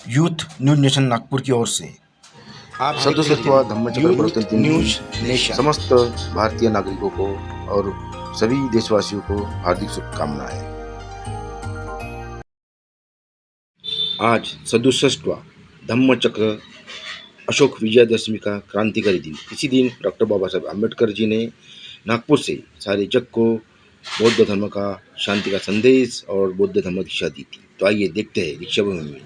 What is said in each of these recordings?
Youth news nation Nagpur की or से आप सदस्यत्व धम्मचक्र प्रवर्तन दिन न्यूज की नेशन। समस्त भारतीय नागरिकों को और सभी देशवासियों को हार्दिक शुभकामनाएं। आज 67वां धम्मचक्र अशोक विजयदशमी का क्रांतिकारी दिन। इसी दिन डॉक्टर बाबा साहब अम्बेडकर जी ने नागपुर से सारे जग को बौद्ध धर्म का, शांति का संदेश और बौद्ध धर्म दीक्षा दी थी। तो आइए देखते हैं दीक्षा भूमि में।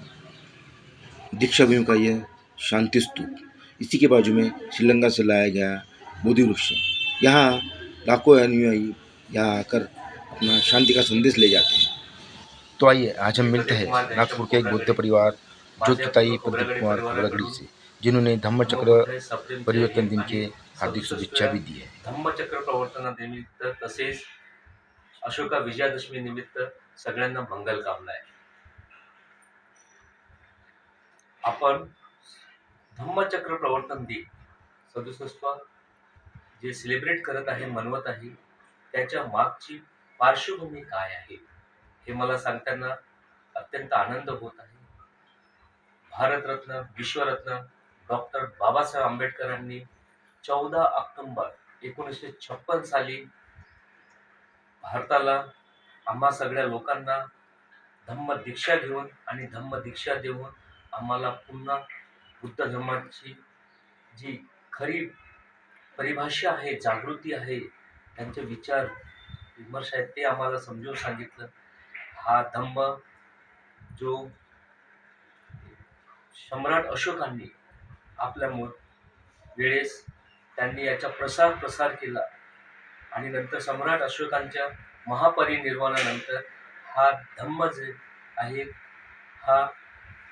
दीक्षा भूमि का यह शांति स्तूप, इसी के बाजू में श्रीलंका से लाया गया बोधि वृक्ष। यहाँ लाखों अनुयायी यहाँ आकर अपना शांति का संदेश ले जाते हैं। तो आइए आज हम मिलते हैं नागपुर के एक बौद्ध परिवार ज्योतिताई प्रदीप कुमार खोबरागड़ी से, जिन्होंने धम्मचक्र परिवर्तन दिन के हार्दिक शुभेच्छा भी दी है। धम्मचक्र प्रवर्तनानिमित्त तसेच अशोका विजयादशमी निमित्त सगळ्यांना मंगल कामना आहे. आपण धम्मचक्र प्रवर्तन दिन 67 जे सेलिब्रेट करत आहे, मनवत आहे, त्याच्या मागची पार्श्वभूमी काय आहे हे मला सांगताना अत्यंत आनंद होत आहे. भारतरत्न, विश्वरत्न डॉक्टर बाबासाहेब आंबेडकरांनी 14 ऑक्टोबर 1956 साली भारताला, आम्हा सगळ्या लोकांना धम्म दीक्षा घेऊन आणि धम्म दीक्षा देऊन आम्हाला पुन्हा बुद्ध धर्माची जी खरी परिभाषा आहे, जागृती आहे, त्यांचे विचार विमर्श आहेत ते आम्हाला समजून सांगितलं. हा धम्म जो सम्राट अशोकांनी आपल्या वेळेस त्यांनी याचा प्रसार केला आणि नंतर सम्राट अशोकांच्या महापरिनिर्वाणानंतर हा धम्म जे आहे हा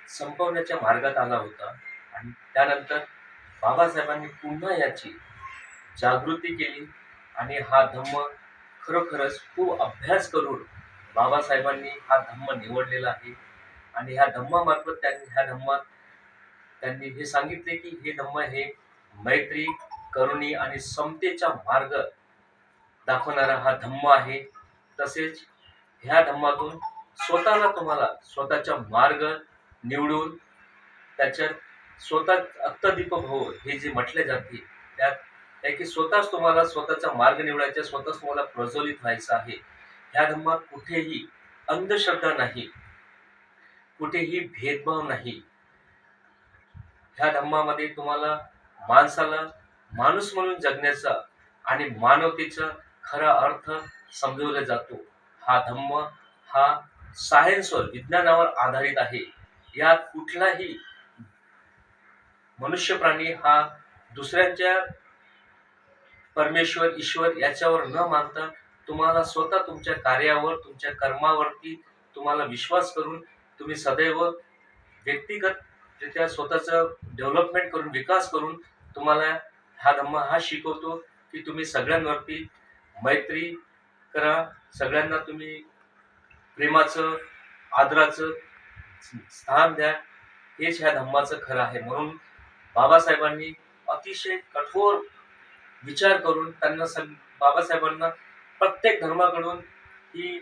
संपवण्याच्या मार्गात आला होता. आणि त्यानंतर बाबासाहेबांनी पुन्हा याची जागृती केली आणि हा धम्म खरोखरच खूप अभ्यास करून बाबासाहेबांनी हा धम्म निवडलेला आहे. आणि ह्या धम्मामार्फत त्यांनी हे सांगितले की हे धम्म हे मैत्री, करुणी आणि समतेचा मार्ग दाखवणारा हा धम्म आहे. तसेच ह्या धम्मातून तुम्हाला स्वतःचा मार्ग निवडून त्याच्यात स्वतः अत्तदीप भव हे जे म्हटले जाते त्यात आहे की स्वतःच तुम्हाला स्वतःचा मार्ग निवडायचा, स्वतःच तुम्हाला प्रज्वलित व्हायचं आहे. ह्या धम्मात कुठेही अंधश्रद्धा नाही, कुठेही भेदभाव नाही. ह्या धम्मामध्ये तुम्हाला माणसाला माणूस म्हणून जगण्याचा आणि मानवतेचा खरा अर्थ समजवला जातो. हा धम्म हा सायन्सवर, विज्ञानावर आधारित आहे. यात कुठलाही मनुष्य प्राणी हा दुसऱ्यांच्या परमेश्वर, ईश्वर याच्यावर न मानता तुम्हाला स्वतः तुमच्या कार्यावर, तुमच्या कर्मावरती तुम्हाला विश्वास करून तुम्ही सदैव व्यक्तिगतरित्या स्वतःचं डेव्हलपमेंट करून, विकास करून तुम्हाला हा धम्म हा शिकवतो की तुम्ही सगळ्यांवरती मैत्री करा, सगळ्यांना तुम्ही प्रेमाचं, आदराचं स्थान द्या. हेच ह्या धम्माचं खरं आहे. म्हणून बाबासाहेबांनी अतिशय कठोर विचार करून बाबासाहेबांना प्रत्येक धर्माकडून ही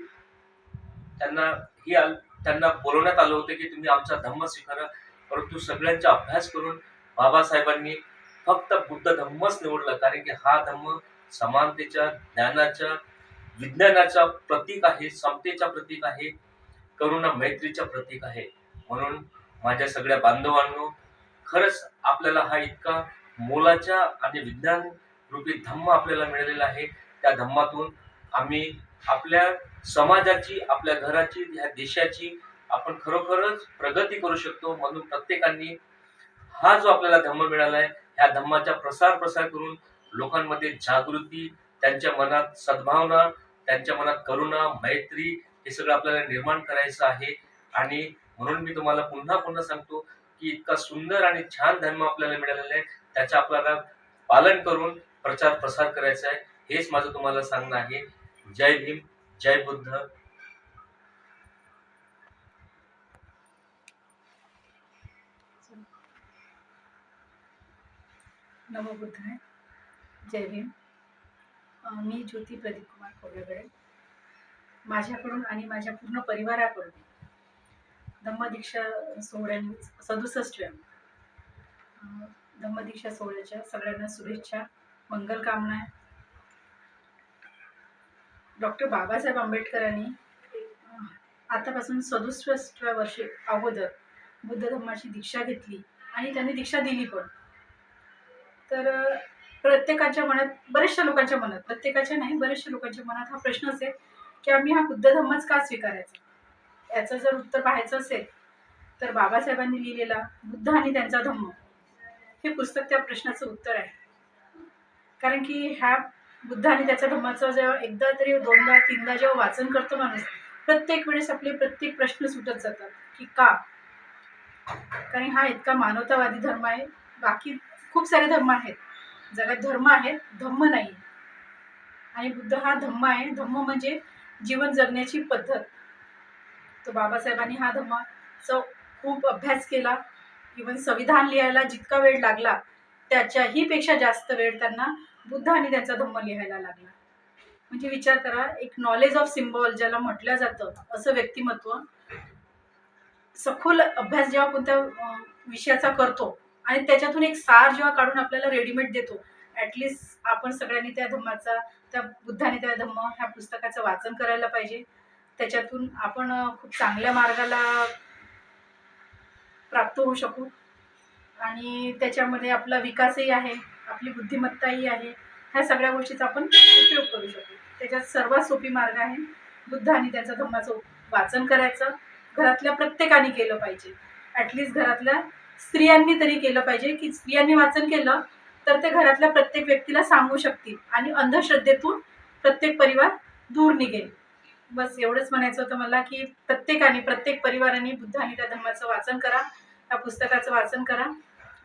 त्यांना बोलवण्यात आलं होतं की तुम्ही आमचा धम्म स्वीकारा. परंतु सगळ्यांचा अभ्यास करून बाबासाहेबांनी फक्त बुद्ध धम्मच निवडला, कारण की हा धम्म समानतेच्या, ज्ञानाच्या, विज्ञानाचा प्रतीक आहे, समतेचा प्रतीक आहे, करुणा मैत्रीचा प्रतीक आहे. म्हणून माझ्या सगळ्या बांधवांनो, खरंच आपल्याला हा इतका मोलाचा आणि विज्ञान रूपी धम्म आपल्याला मिळालेला आहे. त्या धम्मातून आम्ही आपल्या समाजाची, आपल्या घराची, ह्या देशाची आपण खरोखरच प्रगती करू शकतो. म्हणून प्रत्येकाने हा जो आपल्याला धम्म मिळाला आहे, ह्या धम्माचा प्रसार करून लोकांमध्ये जागृती, त्यांच्या मनात सद्भावना, त्यांच्या मनात करुणा, मैत्री हे सगळं आपल्याला निर्माण करायचं आहे. आणि म्हणून मी तुम्हाला पुन्हा सांगतो की इतका सुंदर आणि छान धर्म आपल्याला मिळालेला आहे, त्याचा आपल्याला पालन करून प्रसार करायचा आहे. हेच माझं तुम्हाला सांगणं आहे. जय भीम, जय बुद्ध. नमो बुद्धाय. जय भीम. मी ज्योती प्रदीप कुमार खोबरागडे. माझ्याकडून आणि माझ्या पूर्ण परिवाराकडून धम्मदीक्षा सोहळ्याने 67व्या धम्मदीक्षा सोहळ्याच्या सगळ्यांना शुभेच्छा, मंगल कामना. डॉक्टर बाबासाहेब आंबेडकरांनी आतापासून 67व्या वर्षी अगोदर बुद्ध धर्माची दीक्षा घेतली आणि त्यांनी दीक्षा दिली पण. तर प्रत्येकाच्या मनात, बऱ्याचशा लोकांच्या मनात, प्रत्येकाच्या नाही बऱ्याचशा लोकांच्या मनात हा प्रश्न असेल की आम्ही हा बुद्ध धर्मच का स्वीकारायचा. याचं जर उत्तर पाहायचं असेल तर बाबासाहेबांनी लिहिलेला बुद्ध आणि त्यांचा धम्म हे पुस्तक त्या प्रश्नाचं उत्तर आहे. कारण की ह्या बुद्ध आणि त्याच्या धम्माचं जेव्हा एकदा तरी दोनदा तीनदा जेव्हा वाचन करतो माणूस, प्रत्येक वेळेस आपले प्रत्येक प्रश्न सुटत जातात की का. कारण हा इतका मानवतावादी धर्म आहे. बाकी खूप सारे धर्म आहेत जगात, धर्म आहेत, धम्म नाही. आणि बुद्ध हा धम्म आहे. धम्म म्हणजे जीवन जगण्याची पद्धत. तर बाबासाहेबांनी हा धम्माचा खूप अभ्यास केला. इव्हन संविधान लिहायला जितका वेळ लागला त्याच्याही पेक्षा जास्त वेळ त्यांना बुद्ध आणि त्यांचा धम्म लिहायला लागला. म्हणजे विचार करा, एक नॉलेज ऑफ सिम्बॉल ज्याला म्हटलं जातं असं व्यक्तिमत्व, सखोल अभ्यास जेव्हा कोणत्या विषयाचा करतो आणि त्याच्यातून एक सार जेव्हा काढून आपल्याला रेडीमेड देतो, ॲटलिस्ट आपण सगळ्यांनी त्या धम्माचा, त्या बुद्ध आणि त्या धम्म ह्या पुस्तकाचं वाचन करायला पाहिजे. त्याच्यातून आपण खूप चांगल्या मार्गाला प्राप्त होऊ शकू आणि त्याच्यामध्ये आपला विकासही आहे, आपली बुद्धिमत्ताही आहे. ह्या सगळ्या गोष्टीचा आपण उपयोग करू शकू. त्याच्यात सर्वात सोपी मार्ग आहे बुद्ध आणि त्यांच्या धम्माचं वाचन करायचं. घरातल्या प्रत्येकाने केलं पाहिजे, ॲटलिस्ट घरातल्या स्त्रियांनी तरी केलं पाहिजे की स्त्रियांनी वाचन केलं तर ते घरातल्या प्रत्येक व्यक्तीला सांगू शकतील आणि अंधश्रद्धेतून प्रत्येक परिवार दूर निघेल. बस एवढंच म्हणायचं होतं मला की प्रत्येकाने, प्रत्येक परिवाराने बुद्ध आणि त्या धम्माचं वाचन करा, या पुस्तकाचं वाचन करा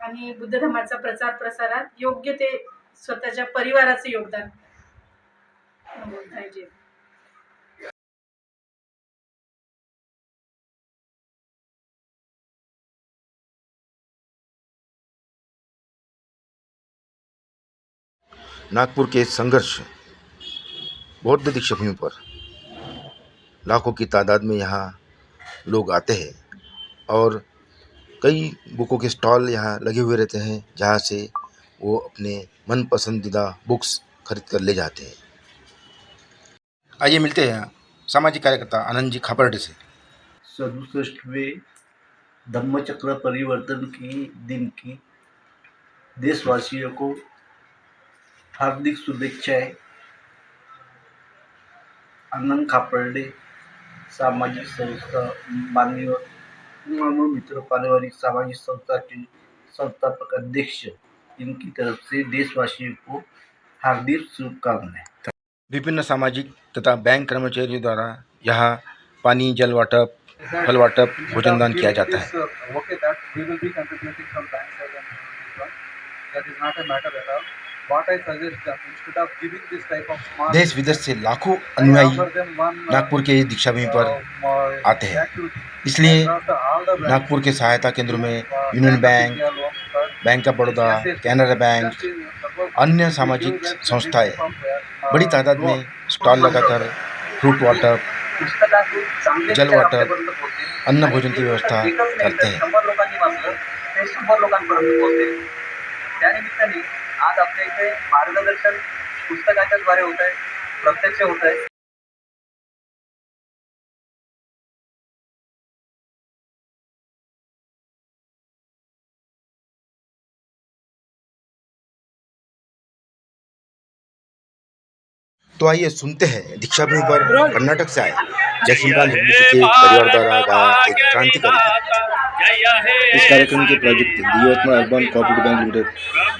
आणि बुद्ध धर्माचा प्रचार प्रसारात योग्य ते स्वतःच्या परिवाराचं योगदान पाहिजे. नागपुर के संघर्ष बौद्ध दीक्षा भूमि पर लाखों की तादाद में यहाँ लोग आते हैं और कई बुकों के स्टॉल यहाँ लगे हुए रहते हैं जहाँ से वो अपने मन पसंदीदा बुक्स खरीद कर ले जाते हैं. आइए मिलते हैं सामाजिक कार्यकर्ता आनंद जी खापर्डे से. 67वें धम्मचक्र परिवर्तन की दिन की देशवासियों को हार्दिक शुभेच्छाएं. आनंद खापर्डे, सामाजिक संस्था मान्यवर मानव मित्र पारिवारिक सामाजिक संस्था के संस्थापक अध्यक्ष, इनकी तरफ से देशवासियों को हार्दिक शुभकामनाएं. विभिन्न सामाजिक तथा बैंक कर्मचारियों द्वारा यहाँ पानी, जल वाटप, फल वाटप, भोजन दान किया जाता है. देश विदेश से लाखों अनुयायी नागपुर के दीक्षा भूमि पर आते हैं. इसलिए नागपुर के सहायता केंद्र में union bank, bank of Baroda, Canara bank, अन्य सामाजिक संस्थाएं बड़ी तादाद में स्टॉल लगाकर फ्रूट वाटप, जल वाटप, अन्न भोजन की व्यवस्था करते हैं. 100 लोकांनी वाचलं ते 100 लोकांपर्यंत पोहोचते. त्यानिमित्ताने आज आपल्या इथे मार्गदर्शन पुस्तकाच्या द्वारे होत आहे, प्रत्यक्ष होत आहे. तो आइए सुनते हैं दीक्षा भूमि पर कर्नाटक से आए जयसिंहलाल हिंदू जी के परिवार द्वारा गाया एक क्रांतिकारी गीत. इस कार्यक्रम के प्रायोजक Yavatmal urban cooperative bank limited,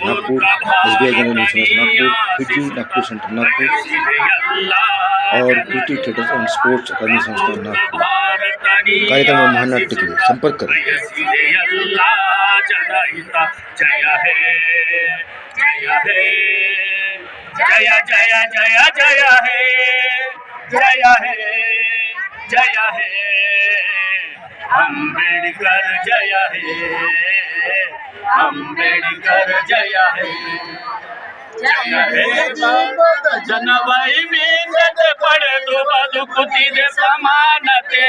Nagpur, SBI general insurance Nagpur, Fiji Nagpur centre Nagpur और British theatre and sports academy संस्थान नागपुर. कार्यक्रम में महानाट्य के लिए संपर्क करें. जय जय जय जय हे, जय हे, जय हे अंबेडकर, जय हे अंबेडकर, जय हे, जय हे जनवरी मीनते पडे तो बदुकुतिदे समानते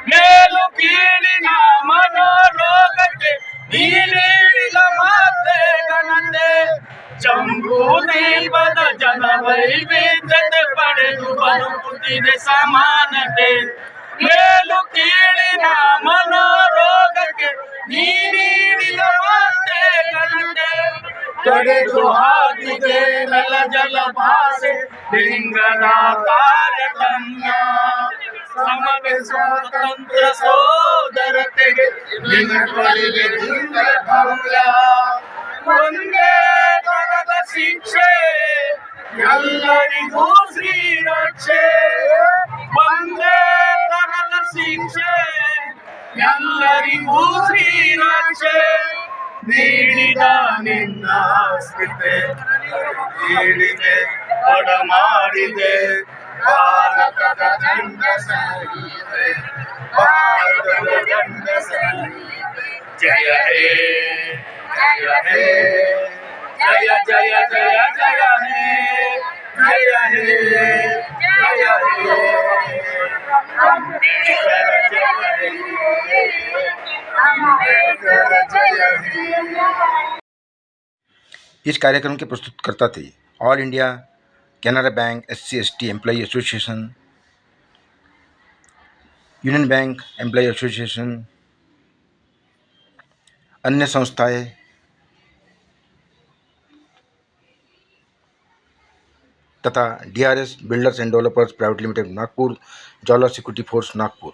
मेलु कीळिನ ಇದೆ ಸಮಾನತೆ ಮೇಲು ಕೀಳಿನ ಮನೋರೋಗಕ್ಕೆ ನೀ ನೀಡಿದ ಮಾತೆ ಘನತೆ ಕಡೆದು ಹಾಕಿದೆ ನೆಲ ಜಲ ಭಾಷೆ ಲಿಂಗದ ತಾರತಮ್ಯ ಸಮತೆ ಸ್ವಾತಂತ್ರ್ಯ ಸೋದರತೆಗೆ ನಿನಗೊಲಿಗೆ ಲಿಂಗ ಭವ್ಯ ಒಂದೇ ತರದ ಶಿಕ್ಷೆ ಎಲ್ಲರಿಗೂ ಶ್ರೀರಕ್ಷೆ ಒಂದೇ ತರದ ಶಿಕ್ಷೆ ಎಲ್ಲರಿಗೂ ಶ್ರೀರಕ್ಷೆ ನೀಡಿದ ನಿನ್ನ ಸ್ಮಿತೆ ನೀಡಿದೆ ಒಡಮಾಡಿದೆ ಭಾರತದ ದಂಡ ಸಂಹಿತೆ ಭಾರತದ ದಂಡ ಸಂಹಿತೆ ಜಯ ಹೇ ಜಯ ಹೇ ಜಯ ಜಯ ಜಯ ಜಯ ಹೇ ಜಯ ಹೇ ಜಯ ಹೇ ಅಂಬೇಡ್ಕರ್ ಜಯ ಹೇ ಅಂಬೇಡ್ಕರ್ जय हे। इस कार्यक्रम के प्रस्तुतकर्ता थे all India Canara bank SC/ST employee association, union bank employee association, अन्य संस्थाएं तथा DRS builders and developers private limited Nagpur, जॉलर सिक्योरिटी फोर्स नागपुर।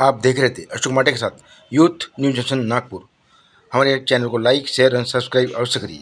आप देख रहे थे अशोक माटे के साथ यूथ न्यूज जंक्शन नागपुर। हमारे चैनल को लाइक शेयर एंड सब्सक्राइब अवश्य करिए।